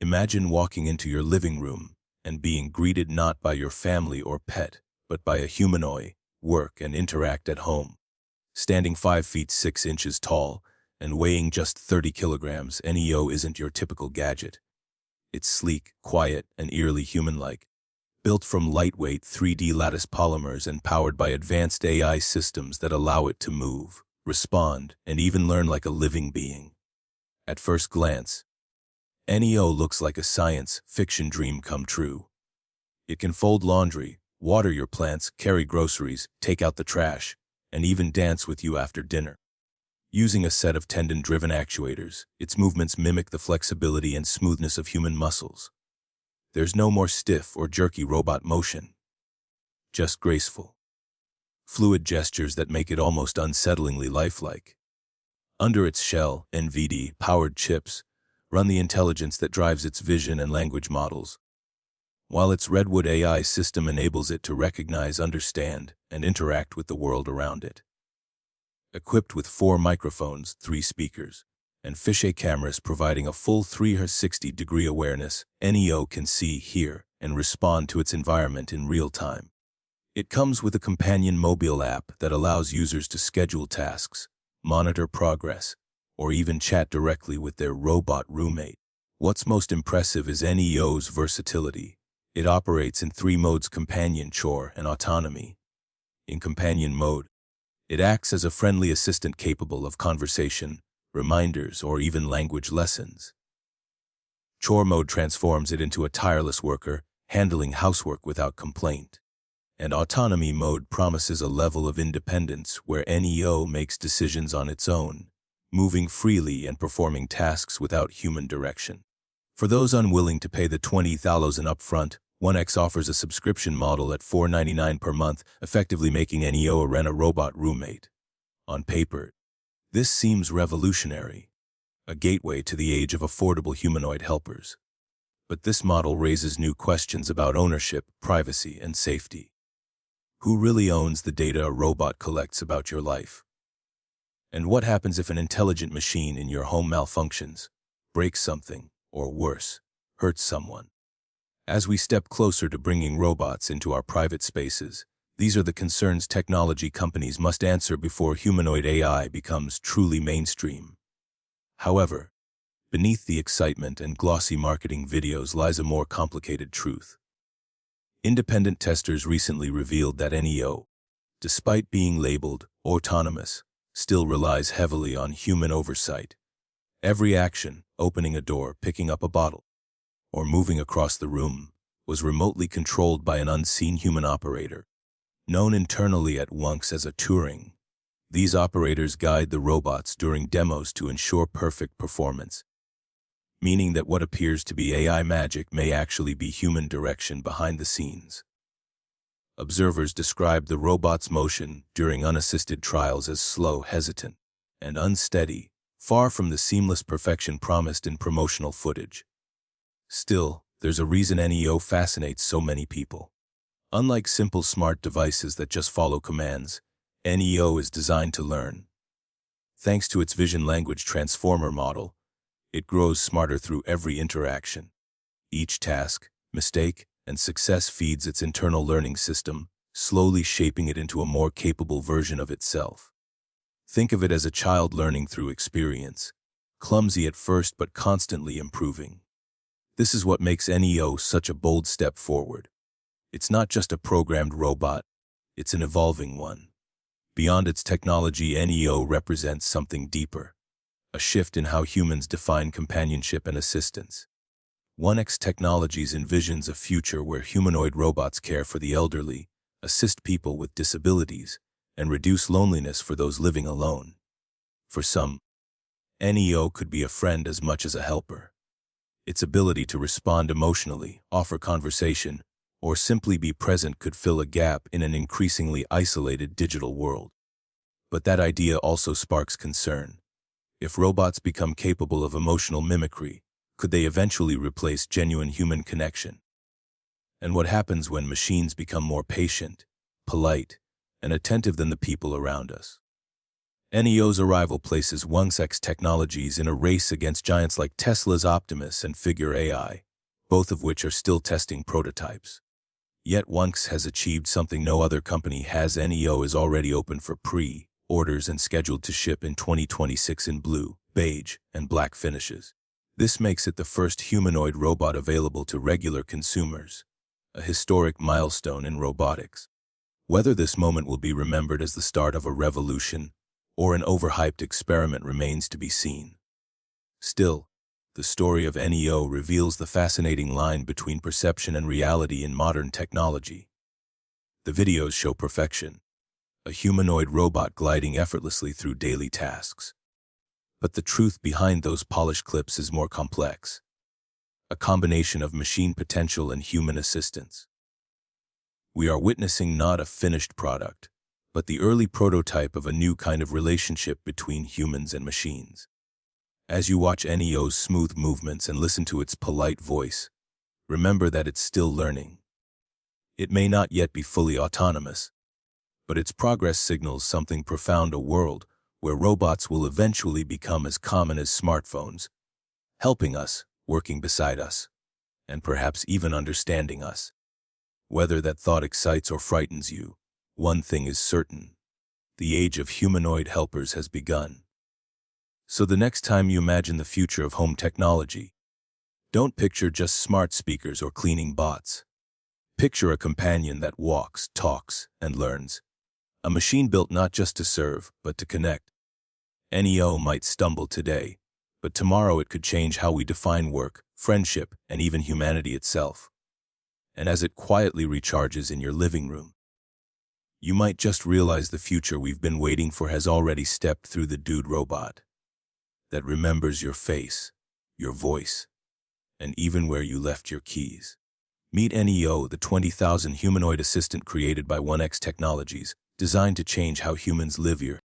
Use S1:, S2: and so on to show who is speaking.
S1: Imagine walking into your living room and being greeted not by your family or pet, but by a humanoid, work and interact at home. Standing 5 feet 6 inches tall and weighing just 30 kilograms, NEO isn't your typical gadget. It's sleek, quiet, and eerily human-like. Built from lightweight 3D lattice polymers and powered by advanced AI systems that allow it to move, respond, and even learn like a living being. At first glance, NEO looks like a science fiction dream come true. It can fold laundry, water your plants, carry groceries, take out the trash, and even dance with you after dinner. Using a set of tendon-driven actuators, its movements mimic the flexibility and smoothness of human muscles. There's no more stiff or jerky robot motion. Just graceful, fluid gestures that make it almost unsettlingly lifelike. Under its shell, NVIDIA-powered chips run the intelligence that drives its vision and language models, while its Redwood AI system enables it to recognize, understand, and interact with the world around it. Equipped with 4 microphones, 3 speakers, and fisheye cameras providing a full 360-degree awareness, NEO can see, hear, and respond to its environment in real time. It comes with a companion mobile app that allows users to schedule tasks, monitor progress, or even chat directly with their robot roommate. What's most impressive is NEO's versatility. It operates in 3 modes: companion, chore, and autonomy. In companion mode, it acts as a friendly assistant capable of conversation, reminders, or even language lessons. Chore mode transforms it into a tireless worker, handling housework without complaint. And autonomy mode promises a level of independence where NEO makes decisions on its own, moving freely and performing tasks without human direction. For those unwilling to pay the $20,000 upfront, 1X offers a subscription model at $4.99 per month, effectively making NEO a rent-a-robot roommate. On paper, this seems revolutionary, a gateway to the age of affordable humanoid helpers. But this model raises new questions about ownership, privacy, and safety. Who really owns the data a robot collects about your life? And what happens if an intelligent machine in your home malfunctions, breaks something, or worse, hurts someone? As we step closer to bringing robots into our private spaces, these are the concerns technology companies must answer before humanoid AI becomes truly mainstream. However, beneath the excitement and glossy marketing videos lies a more complicated truth. Independent testers recently revealed that NEO, despite being labeled autonomous, still relies heavily on human oversight. Every action, opening a door, picking up a bottle, or moving across the room, was remotely controlled by an unseen human operator, known internally at once as a Turing. These operators guide the robots during demos to ensure perfect performance, meaning that what appears to be AI magic may actually be human direction behind the scenes. Observers described the robot's motion during unassisted trials as slow, hesitant, and unsteady, far from the seamless perfection promised in promotional footage. Still, there's a reason NEO fascinates so many people. Unlike simple smart devices that just follow commands, NEO is designed to learn. Thanks to its vision language transformer model, it grows smarter through every interaction. Each task, mistake, and success feeds its internal learning system, slowly shaping it into a more capable version of itself. Think of it as a child learning through experience, clumsy at first but constantly improving. This is what makes NEO such a bold step forward. It's not just a programmed robot, it's an evolving one. Beyond its technology, NEO represents something deeper, a shift in how humans define companionship and assistance. 1X Technologies envisions a future where humanoid robots care for the elderly, assist people with disabilities, and reduce loneliness for those living alone. For some, NEO could be a friend as much as a helper. Its ability to respond emotionally, offer conversation, or simply be present could fill a gap in an increasingly isolated digital world. But that idea also sparks concern. If robots become capable of emotional mimicry, could they eventually replace genuine human connection? And what happens when machines become more patient, polite, and attentive than the people around us? NEO's arrival places WNG's technologies in a race against giants like Tesla's Optimus and Figure AI, both of which are still testing prototypes. Yet WNG has achieved something no other company has. NEO is already open for pre-orders and scheduled to ship in 2026 in blue, beige, and black finishes. This makes it the first humanoid robot available to regular consumers, a historic milestone in robotics. Whether this moment will be remembered as the start of a revolution or an overhyped experiment remains to be seen. Still, the story of NEO reveals the fascinating line between perception and reality in modern technology. The videos show perfection, a humanoid robot gliding effortlessly through daily tasks. But the truth behind those polished clips is more complex, a combination of machine potential and human assistance. We are witnessing not a finished product, but the early prototype of a new kind of relationship between humans and machines. As you watch NEO's smooth movements and listen to its polite voice, remember that it's still learning. It may not yet be fully autonomous, but its progress signals something profound: a world where robots will eventually become as common as smartphones, helping us, working beside us, and perhaps even understanding us. Whether that thought excites or frightens you, one thing is certain: the age of humanoid helpers has begun. So the next time you imagine the future of home technology, don't picture just smart speakers or cleaning bots. Picture a companion that walks, talks, and learns. A machine built not just to serve, but to connect. NEO might stumble today, but tomorrow it could change how we define work, friendship, and even humanity itself. And as it quietly recharges in your living room, you might just realize the future we've been waiting for has already stepped through the dude robot that remembers your face, your voice, and even where you left your keys. Meet NEO, the 20,000 humanoid assistant created by WNG Technologies, designed to change how humans live here.